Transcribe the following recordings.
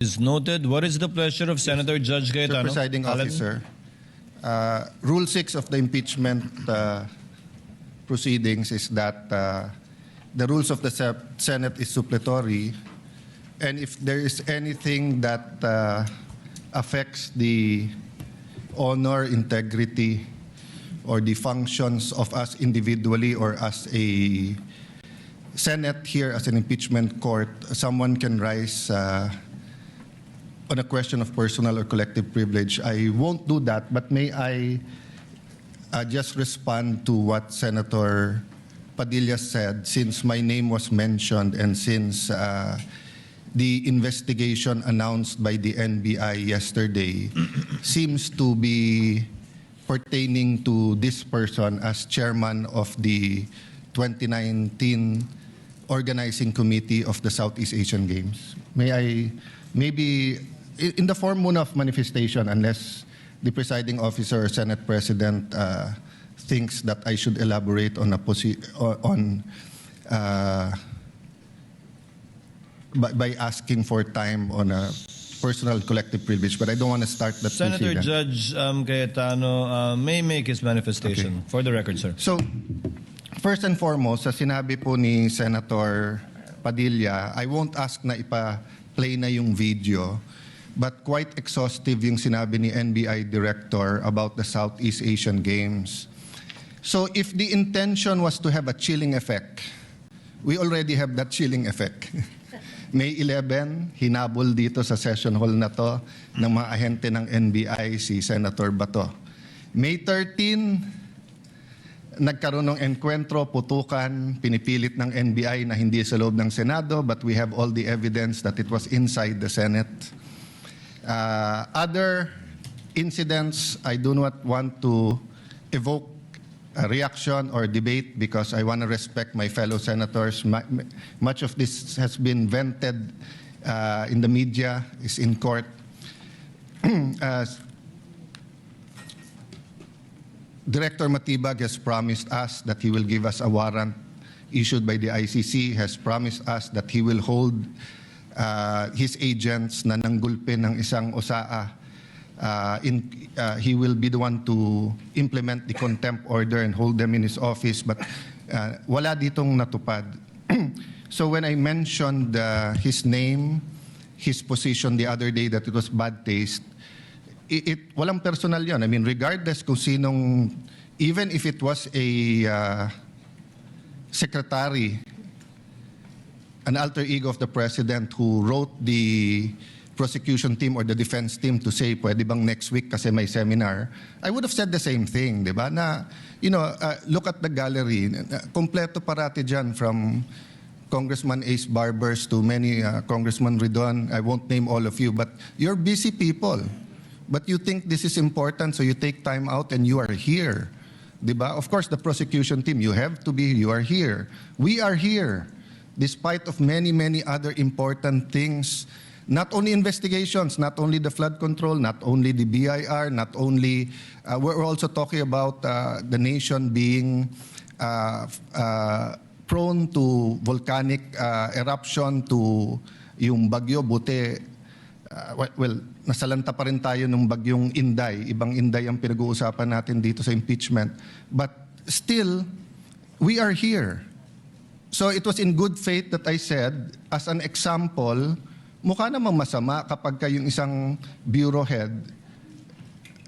Is noted. What is the pleasure of Senator Judge Mr. Cayetano? Presiding Alan? Officer, Rule 6 of the impeachment proceedings is that the rules of the Senate is suppletory, and if there is anything that affects the honor, integrity, or the functions of us individually or as a Senate here as an impeachment court, someone can rise on a question of personal or collective privilege. I won't do that, but may I just respond to what Senator Padilla said, since my name was mentioned and since the investigation announced by the NBI yesterday seems to be pertaining to this person as chairman of the 2019 Organizing Committee of the Southeast Asian Games. May I, maybe in the form muna of manifestation, unless the presiding officer or Senate President thinks that I should elaborate on by asking for time on a personal collective privilege, but I don't want to start that. Senator precedent. Judge Cayetano may make his manifestation. Okay. For the record, sir. So, first and foremost, sa sinabi po ni Senator Padilla, I won't ask na ipa-play na yung video, but quite exhaustive yung sinabi ni NBI Director about the Southeast Asian Games. So if the intention was to have a chilling effect, we already have that chilling effect. May 11, hinabol dito sa session hall na to ng mga ahente ng NBI si Senator Bato. May 13, nagkaroon ng enkwentro, putukan, pinipilit ng NBI na hindi sa loob ng Senado, but we have all the evidence that it was inside the Senate. Other incidents, I do not want to evoke a reaction or debate because I want to respect my fellow senators. Much of this has been vented in the media, is in court. Director Matibag has promised us that he will give us a warrant issued by the ICC, has promised us that he will hold his agents na nanggulpi ng isang OSAA. He will be the one to implement the contempt order and hold them in his office, but wala ditong natupad. So when I mentioned his name, his position the other day that it was bad taste, walang personal yun. I mean, regardless kung sinong, even if it was a secretary, an alter ego of the president who wrote the prosecution team or the defense team to say, pwede bang next week kasi may seminar, I would have said the same thing, di ba? Na, look at the gallery. Kompleto parati dyan, from Congressman Ace Barbers to many Congressman Ridon. I won't name all of you, but you're busy people. But you think this is important, so you take time out and you are here. Di ba? Of course, the prosecution team, you have to be, you are here. We are here, despite of many, many other important things. Not only investigations, not only the flood control, not only the BIR, not only, we're also talking about the nation being prone to volcanic eruption, to yung bagyo, buti, well, nasalanta pa rin tayo ng bagyong Inday. Ibang Inday ang pinag-uusapan natin dito sa impeachment. But still, we are here. So it was in good faith that I said, as an example, mukha namang masama kapag kayong isang bureau head.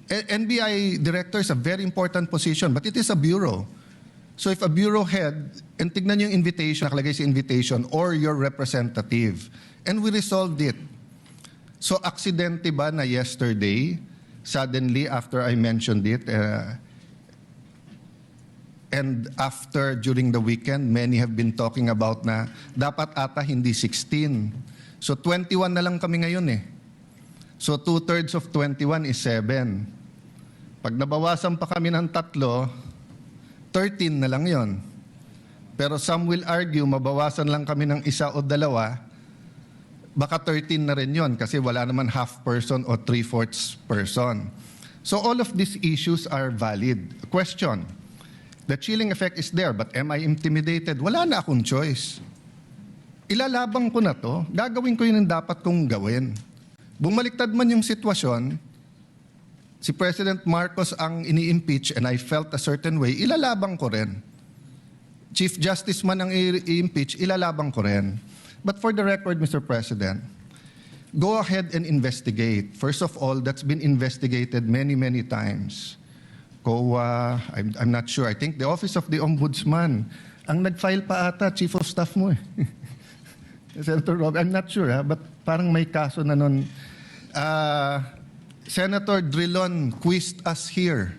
NBI director is a very important position, but it is a bureau. So if a bureau head, and tignan yung invitation, nakalagay sa invitation, or your representative, and we resolved it. So aksidente ba na yesterday, suddenly after I mentioned it, and after, during the weekend, many have been talking about na dapat ata hindi 16. So 21 na lang kami ngayon eh. So 2/3 of 21 is 7. Pag nabawasan pa kami ng 3, 13 na lang yon. Pero some will argue, mabawasan lang kami ng 1 o 2, baka 13 na rin yon kasi wala naman half person o 3/4 person. So all of these issues are valid. Question, the chilling effect is there, but am I intimidated? Wala na akong choice. Ilalabang ko na to, gagawin ko yun ang dapat kong gawin. Bumaliktad man yung sitwasyon, si President Marcos ang ini-impeach and I felt a certain way, ilalabang ko rin. Chief Justice man ang i-impeach, ilalabang ko rin. But for the record, Mr. President, go ahead and investigate. First of all, that's been investigated many, many times. COA, I'm not sure. I think the Office of the Ombudsman, ang nag-file pa ata, Chief of Staff mo eh. Senator Rob, I'm not sure but parang may kaso na nun. Senator Drilon quizzed us here.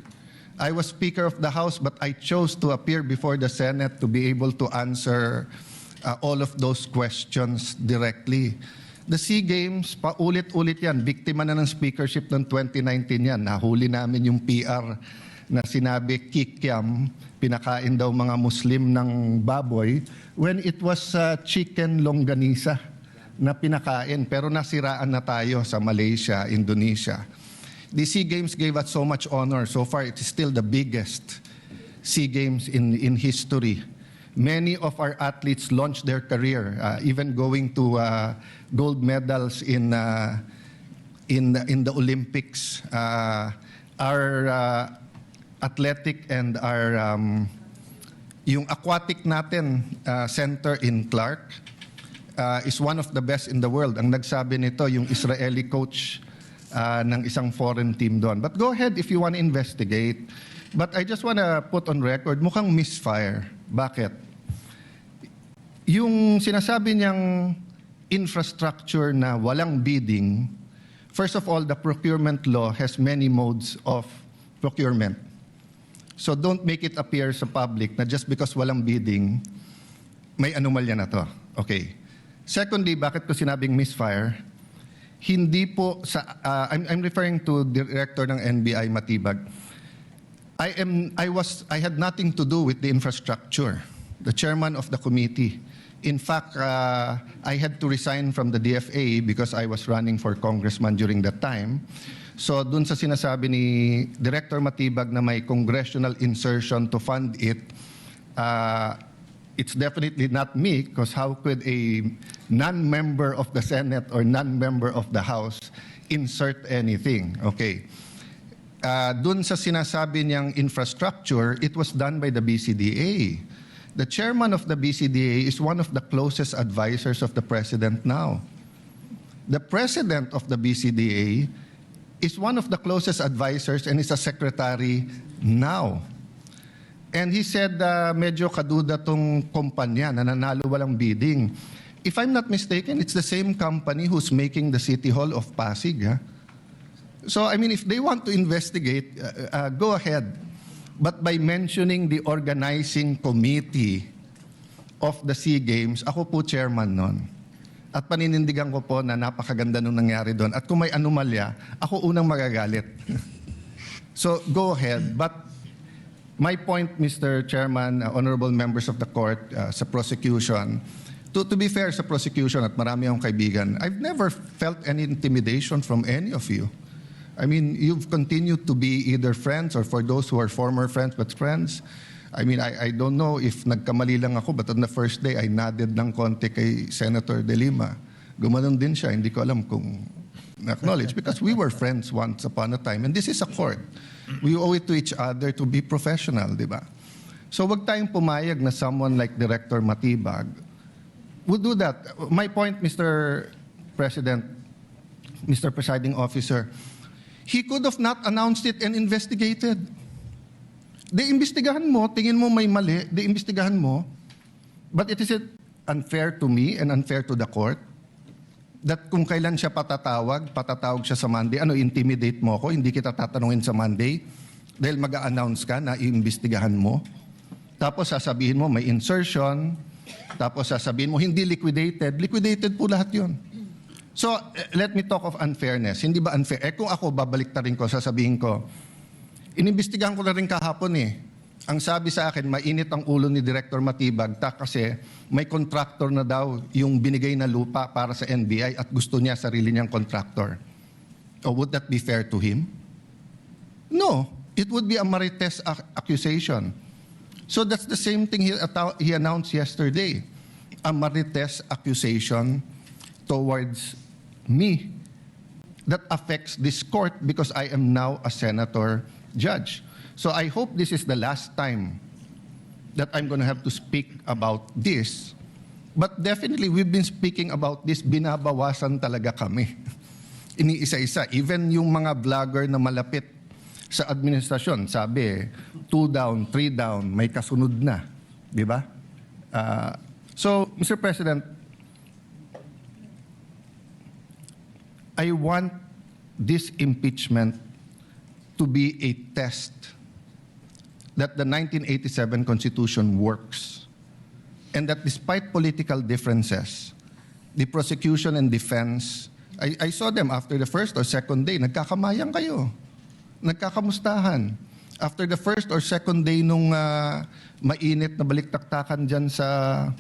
I was Speaker of the House but I chose to appear before the Senate to be able to answer all of those questions directly. The SEA Games, paulit-ulit yan. Biktima na ng speakership ng 2019 yan. Nahuli namin yung PR na sinabi kikiam, pinakain daw mga Muslim ng baboy, when it was chicken longganisa na pinakain. Pero nasiraan na tayo sa Malaysia, Indonesia. The SEA Games gave us so much honor. So far, it is still the biggest SEA Games in history. Many of our athletes launched their career, even going to gold medals in the Olympics. Our athletic and our yung aquatic natin center in Clark is one of the best in the world. Ang nagsabi nito yung Israeli coach ng isang foreign team doon. But go ahead if you want to investigate. But I just want to put on record, mukhang misfire. Bakit? Yung sinasabi niyang infrastructure na walang bidding, first of all, the procurement law has many modes of procurement. So don't make it appear sa public na just because walang bidding, may anomalya na to. Okay. Secondly, bakit ko sinabing misfire? Hindi po sa I'm referring to Director ng NBI Matibag. I had nothing to do with the infrastructure. The chairman of the committee. In fact, I had to resign from the DFA because I was running for congressman during that time. So dun sa sinasabi ni Director Matibag na may congressional insertion to fund it, it's definitely not me because how could a non-member of the Senate or non-member of the House insert anything? Okay. Dun sa sinasabi niyang infrastructure, it was done by the BCDA. The chairman of the BCDA is one of the closest advisors of the president now. The president of the BCDA is one of the closest advisors and is a secretary now. And he said, medyo kaduda tong kumpanya na nanalo walang bidding. If I'm not mistaken, it's the same company who's making the City Hall of Pasig. Huh? So, I mean, if they want to investigate, go ahead. But by mentioning the organizing committee of the SEA Games, ako po chairman nun. At paninindigan ko po na napakaganda nung nangyari doon. At kung may anomalya, ako unang magagalit. So, go ahead. But my point, Mr. Chairman, honorable members of the court, sa prosecution, to be fair sa prosecution at marami akong kaibigan, I've never felt any intimidation from any of you. I mean, you've continued to be either friends or for those who are former friends but friends. I mean, I don't know if nagkamali lang ako but on the first day, I nodded ng konti kay Senator De Lima. Gumanon din siya, hindi ko alam kung acknowledge because we were friends once upon a time and this is a court. We owe it to each other to be professional, di ba? So wag tayong pumayag na someone like Director Matibag would do that. My point, Mr. President, Mr. Presiding Officer, he could have not announced it and investigated. Imbestigahan mo, tingin mo may mali, imbestigahan mo. But it is unfair to me and unfair to the court that kung kailan siya patatawag siya sa Monday, intimidate mo ako, hindi kita tatanungin sa Monday dahil mag-a-announce ka na iimbestigahan mo. Tapos sasabihin mo may insertion, tapos sasabihin mo hindi liquidated po lahat yun. So, let me talk of unfairness. Hindi ba unfair? Kung ako, babaliktarin ko, sasabihin ko, inimbestigahan ko na rin kahapon eh. Ang sabi sa akin, mainit ang ulo ni Director Matibag kasi may contractor na daw yung binigay na lupa para sa NBI at gusto niya sarili niyang contractor. Oh, would that be fair to him? No. It would be a marites accusation. So that's the same thing he announced yesterday. A marites accusation towards me. that affects this court because I am now a senator judge. So I hope this is the last time that I'm going to have to speak about this. But definitely, we've been speaking about this, binabawasan talaga kami. Iniisa-isa. Even yung mga vlogger na malapit sa administrasyon, sabi, 2 down, 3 down, may kasunod na. Di ba? So, Mr. President, I want this impeachment to be a test that the 1987 Constitution works and that despite political differences, the prosecution and defense, I saw them after the first or second day, nagkakamayang kayo, nagkakamustahan. After the first or second day nung mainit na baliktaktakan dyan sa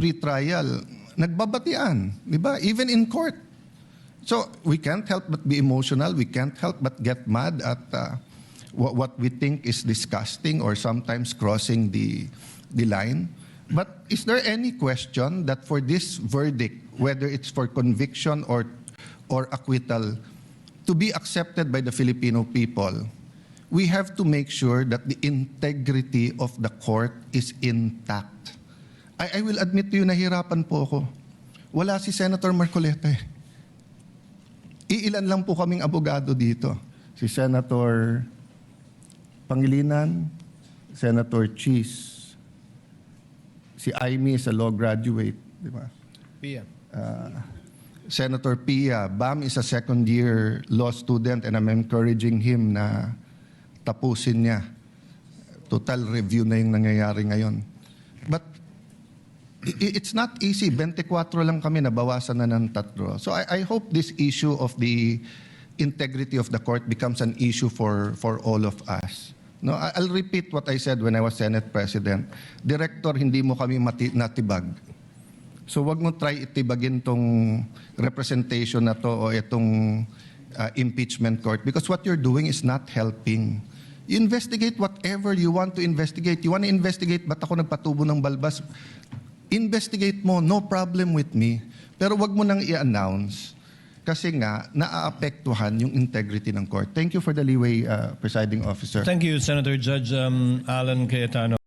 pre-trial, nagbabatian, di ba? Even in court. So we can't help but be emotional. We can't help but get mad at what we think is disgusting or sometimes crossing the line. But is there any question that for this verdict, whether it's for conviction or acquittal, to be accepted by the Filipino people, we have to make sure that the integrity of the court is intact. I will admit to you, nahirapan po ako. Wala si Senator Marcoleta eh. Iilan lang po kaming abogado dito. Si Senator Pangilinan, Senator Cheese, si Aimee is a law graduate, di ba? Pia. Senator Pia, Bam is a second-year law student and I'm encouraging him na tapusin niya. Total review na yung nangyayari ngayon. But it's not easy. 24 lang kami, nabawasan na ng 3. So I hope this issue of the integrity of the court becomes an issue for all of us. No, I'll repeat what I said when I was Senate President. Director, hindi mo kami natibag. So wag mo try itibagin tong representation na to o itong impeachment court because what you're doing is not helping. You investigate whatever you want to investigate. You want to investigate ba't ako nagpatubo ng balbas? Investigate mo, no problem with me. Pero wag mo nang i-announce kasi nga naaapektuhan yung integrity ng court. Thank you for the leeway, Presiding Officer. Thank you, Senator Judge Alan Cayetano.